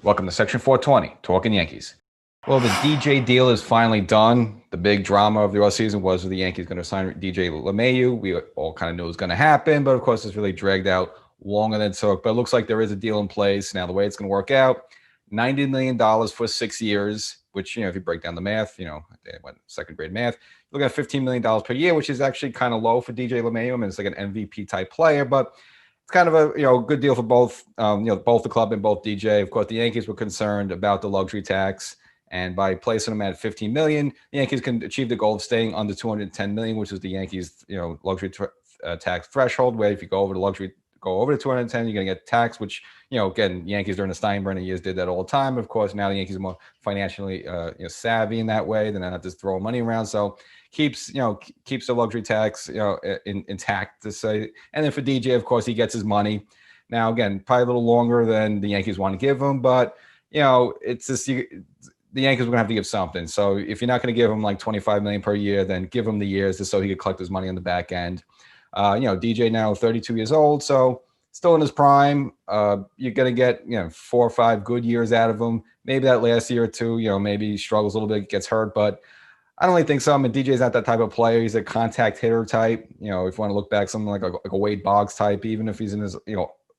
Welcome to Section 420, Talkin Yankees. Well, the DJ deal is finally done. The big drama of the offseason was the Yankees going to sign DJ LeMahieu. We all kind of knew it was going to happen, but of course, it's really dragged out longer than it took. But it looks like there is a deal in place. Now, the way it's going to work out, $90 million for 6 years, which, if you break down the math, second grade math, you look at $15 million per year, which is actually kind of low for DJ LeMahieu. I mean, it's like an MVP type player, but it's kind of a good deal for both both the club and both DJ. Of course, the Yankees were concerned about the luxury tax, and by placing them at $15 million, the Yankees can achieve the goal of staying under $210 million, which is the Yankees luxury tax threshold. Where if you go over the 210, you're going to get taxed, which again, Yankees during the Steinbrenner years did that all the time. Of course, now the Yankees are more financially savvy in that way. They're not just throwing money around, so keeps the luxury tax intact to say. And then for DJ, of course, he gets his money. Now again, probably a little longer than the Yankees want to give him, but it's just the Yankees are going to have to give something. So if you're not going to give him like $25 million per year, then give him the years just so he could collect his money on the back end. DJ now 32 years old, so still in his prime. You're going to get 4 or 5 good years out of him. Maybe that last year or two, maybe he struggles a little bit, gets hurt, but I don't really think so. I mean, DJ's not that type of player. He's a contact hitter type. If you want to look back, something like a Wade Boggs type, even if he's in his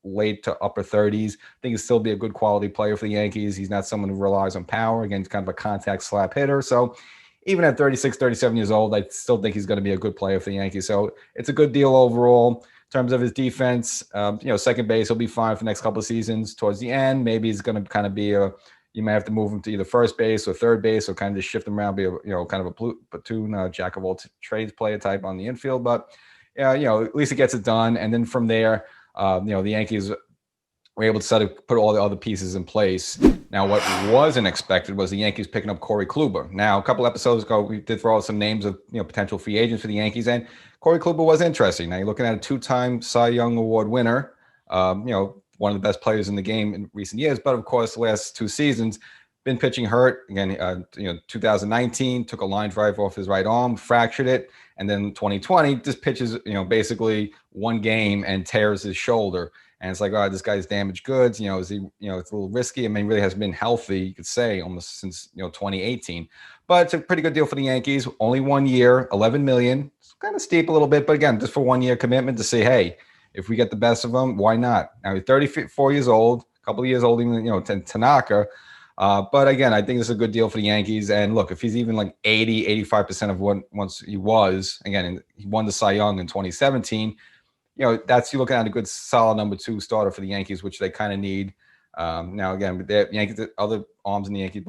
late to upper 30s, I think he'll still be a good quality player for the Yankees. He's not someone who relies on power. Again, he's kind of a contact slap hitter. So even at 36, 37 years old, I still think he's going to be a good player for the Yankees. So it's a good deal overall. In terms of his defense, second base, he'll be fine for the next couple of seasons. Towards the end, maybe he's going to kind of be you might have to move him to either first base or third base, or kind of just shift him around, be kind of a platoon, jack of all trades player type on the infield. But at least it gets it done. And then from there, the Yankees were able to put all the other pieces in place. Now, what wasn't expected was the Yankees picking up Corey Kluber. Now, a couple episodes ago, we did throw out some names of potential free agents for the Yankees, and Corey Kluber was interesting. Now, you're looking at a 2-time Cy Young Award winner, one of the best players in the game in recent years, but of course, the last 2 seasons been pitching hurt. Again, 2019 took a line drive off his right arm, fractured it, and then 2020 just pitches, basically one game and tears his shoulder. And it's like, oh, this guy's damaged goods. Is he? It's a little risky. I mean, he really hasn't been healthy, you could say, almost since 2018. But it's a pretty good deal for the Yankees. Only 1 year, $11 million. It's kind of steep a little bit, but again, just for 1 year commitment to say, hey, if we get the best of him, why not? Now he's 34 years old, a couple of years older than Tanaka. But again, I think this is a good deal for the Yankees. And look, if he's even like 80, 85% of what once he was, again, he won the Cy Young in 2017. That's you looking at a good solid number 2 starter for the Yankees, which they kind of need. Now again, the Yankees, other arms in the Yankee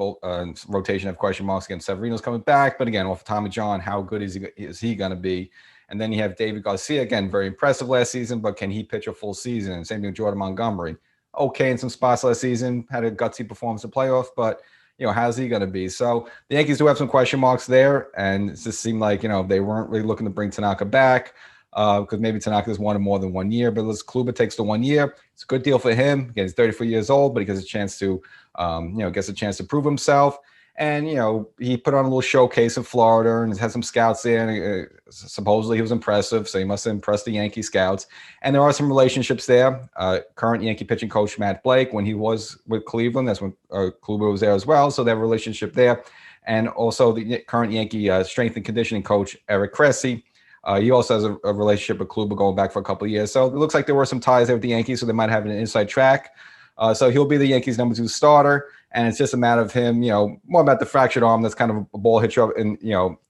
rotation have question marks. Again, Severino's coming back, but again, off of Tommy John, how good is he going to be? And then you have David Garcia, again, very impressive last season, but can he pitch a full season? And same thing with Jordan Montgomery. Okay in some spots last season, had a gutsy performance in playoff, but how's he going to be? So the Yankees do have some question marks there, and it just seemed like they weren't really looking to bring Tanaka back because maybe Tanaka has wanted more than 1 year. But Kluber takes the 1 year. It's a good deal for him. Again, he's 34 years old, but he gets a chance to prove himself. And, he put on a little showcase in Florida and had some scouts there. And supposedly he was impressive. So he must have impressed the Yankee scouts. And there are some relationships there. Current Yankee pitching coach Matt Blake, when he was with Cleveland, that's when Kluber was there as well. So they have a relationship there. And also the current Yankee strength and conditioning coach, Eric Cressy. He also has a relationship with Kluber going back for a couple of years. So it looks like there were some ties there with the Yankees. So they might have an inside track. So he'll be the Yankees' number 2 starter. And it's just a matter of him, more about the fractured arm. That's kind of a ball hit you up and,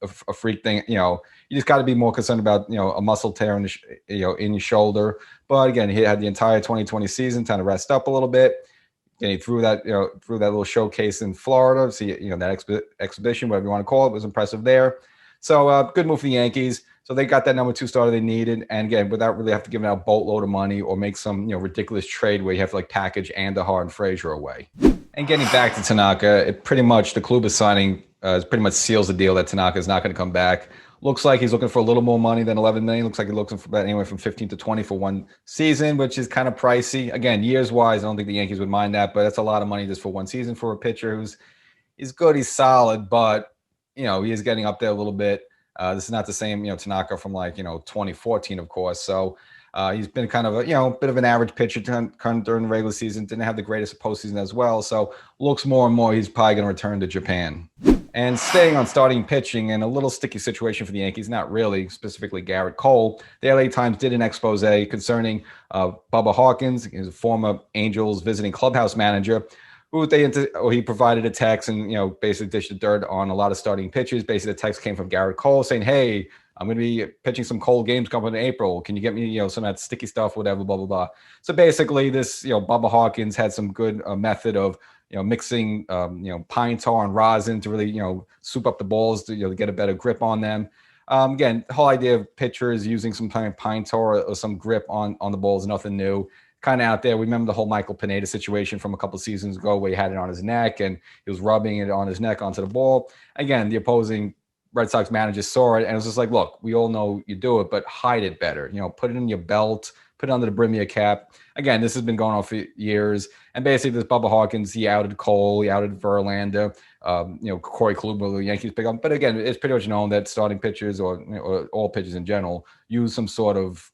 a freak thing. You just got to be more concerned about, a muscle tear in in your shoulder. But again, he had the entire 2020 season trying to rest up a little bit. And he threw that little showcase in Florida. See, that exhibition, whatever you want to call it, was impressive there. So good move for the Yankees. So they got that number 2 starter they needed. And again, without really have to give out a boatload of money or make some, ridiculous trade where you have to package Andahar and Frazier away. And getting back to Tanaka, it pretty much, the Kluber signing pretty much seals the deal that Tanaka is not going to come back. Looks like he's looking for a little more money than $11 million. Looks like he's looking for about anywhere from 15 to 20 for 1 season, which is kind of pricey. Again, years-wise, I don't think the Yankees would mind that, but that's a lot of money just for 1 season for a pitcher he's good, he's solid, but, he is getting up there a little bit. This is not the same, Tanaka from 2014, of course. So He's been kind of a bit of an average pitcher during the regular season. Didn't have the greatest postseason as well. So looks more and more he's probably going to return to Japan. And staying on starting pitching and a little sticky situation for the Yankees, not really, specifically Garrett Cole. The LA Times did an expose concerning Bubba Hawkins, his former Angels visiting clubhouse manager, who he provided a text and basically dished the dirt on a lot of starting pitchers. Basically, the text came from Garrett Cole saying, "Hey, I'm going to be pitching some cold games coming in April. Can you get me some of that sticky stuff, whatever, blah blah blah." So basically, this Bubba Hawkins had some good method of mixing pine tar and rosin to really soup up the balls to get a better grip on them. Again, the whole idea of pitchers using some kind of pine tar or some grip on the balls is nothing new. Kind of out there. We remember the whole Michael Pineda situation from a couple of seasons ago where he had it on his neck and he was rubbing it on his neck onto the ball. Again, the opposing Red Sox manager saw it and it was just like, look, we all know you do it, but hide it better. Put it in your belt, put it under the brim of your cap. Again, this has been going on for years. And basically, this Bubba Hawkins, he outed Cole, he outed Verlander, Corey Kluber, the Yankees pick up. But again, it's pretty much known that starting pitchers or all pitchers in general use some sort of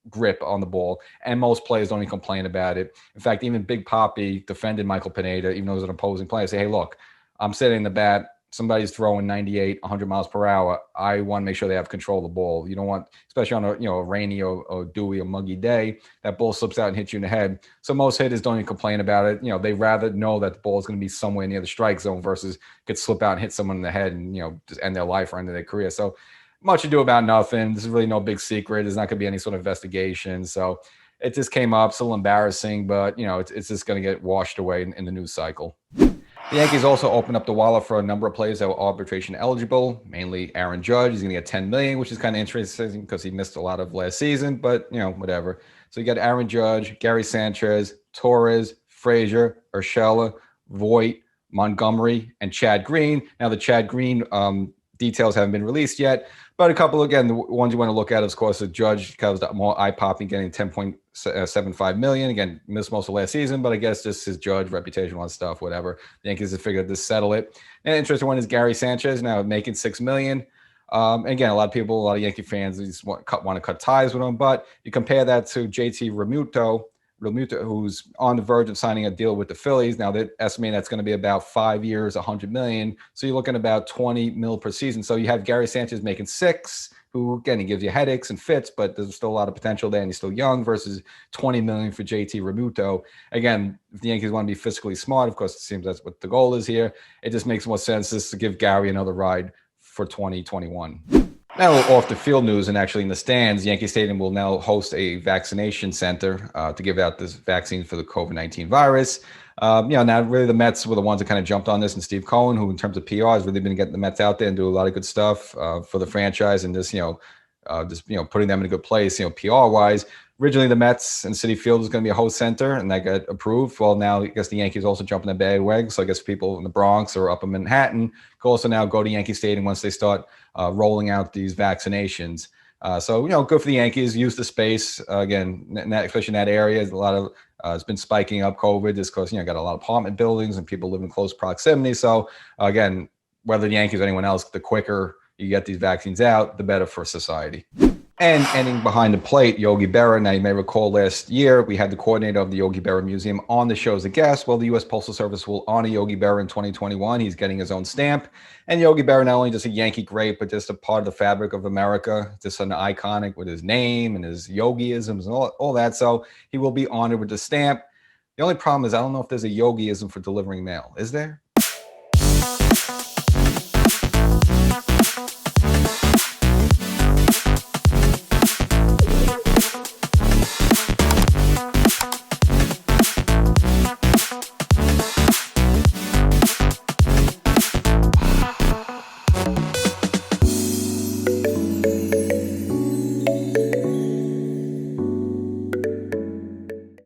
grip on the ball, and most players don't even complain about it. In fact, even Big Papi defended Michael Pineda, even though it was an opposing player. Say, hey, look, I'm sitting the bat. Somebody's throwing 98, 100 miles per hour. I want to make sure they have control of the ball. You don't want, especially on a rainy or dewy or muggy day, that ball slips out and hits you in the head. So most hitters don't even complain about it. They rather know that the ball is going to be somewhere near the strike zone versus get slip out and hit someone in the head and just end their life or end their career. So much ado about nothing. This is really no big secret. There's not going to be any sort of investigation. So it just came up. It's a little embarrassing, but it's just going to get washed away in the news cycle. The Yankees also opened up the wallet for a number of players that were arbitration eligible, mainly Aaron Judge. He's going to get $10 million, which is kind of interesting because he missed a lot of last season, but whatever. So you got Aaron Judge, Gary Sanchez, Torres, Frazier, Urshela, Voit, Montgomery, and Chad Green. Now the Chad Green details haven't been released yet, but a couple, again, the ones you want to look at, of course, the Judge was more eye-popping, getting $10.75 million. Again, missed most of last season, but I guess just his Judge reputation, all that stuff, whatever. The Yankees have figured to settle it. And an interesting one is Gary Sanchez, now making $6 million. Again, a lot of Yankee fans just want to cut ties with him, but you compare that to JT Realmuto, who's on the verge of signing a deal with the Phillies. Now they're estimating that's going to be about 5 years, $100 million. So you're looking at about $20 million per season. So you have Gary Sanchez making $6 million, who again, he gives you headaches and fits, but there's still a lot of potential there and he's still young, versus $20 million for JT Realmuto. Again, if the Yankees want to be fiscally smart, of course, it seems that's what the goal is here. It just makes more sense just to give Gary another ride for 2021. Now, off the field news and actually in the stands, Yankee Stadium will now host a vaccination center to give out this vaccine for the COVID-19 virus. Now really the Mets were the ones that kind of jumped on this, and Steve Cohen, who in terms of PR has really been getting the Mets out there and do a lot of good stuff for the franchise and just putting them in a good place, PR wise. Originally, the Mets and Citi Field was going to be a host center, and that got approved. Well, now I guess the Yankees also jumping the bandwagon. So I guess people in the Bronx or up in Manhattan can also now go to Yankee Stadium once they start rolling out these vaccinations. So good for the Yankees. Use the space again, especially in that area. There's a lot of it's been spiking up COVID just because got a lot of apartment buildings and people live in close proximity. So again, whether the Yankees or anyone else, the quicker you get these vaccines out, the better for society. And ending behind the plate, Yogi Berra. Now, you may recall last year, we had the coordinator of the Yogi Berra Museum on the show as a guest. Well, the U.S. Postal Service will honor Yogi Berra in 2021. He's getting his own stamp. And Yogi Berra, not only just a Yankee great, but just a part of the fabric of America, just an iconic with his name and his yogiisms and all that. So he will be honored with the stamp. The only problem is I don't know if there's a yogiism for delivering mail. Is there?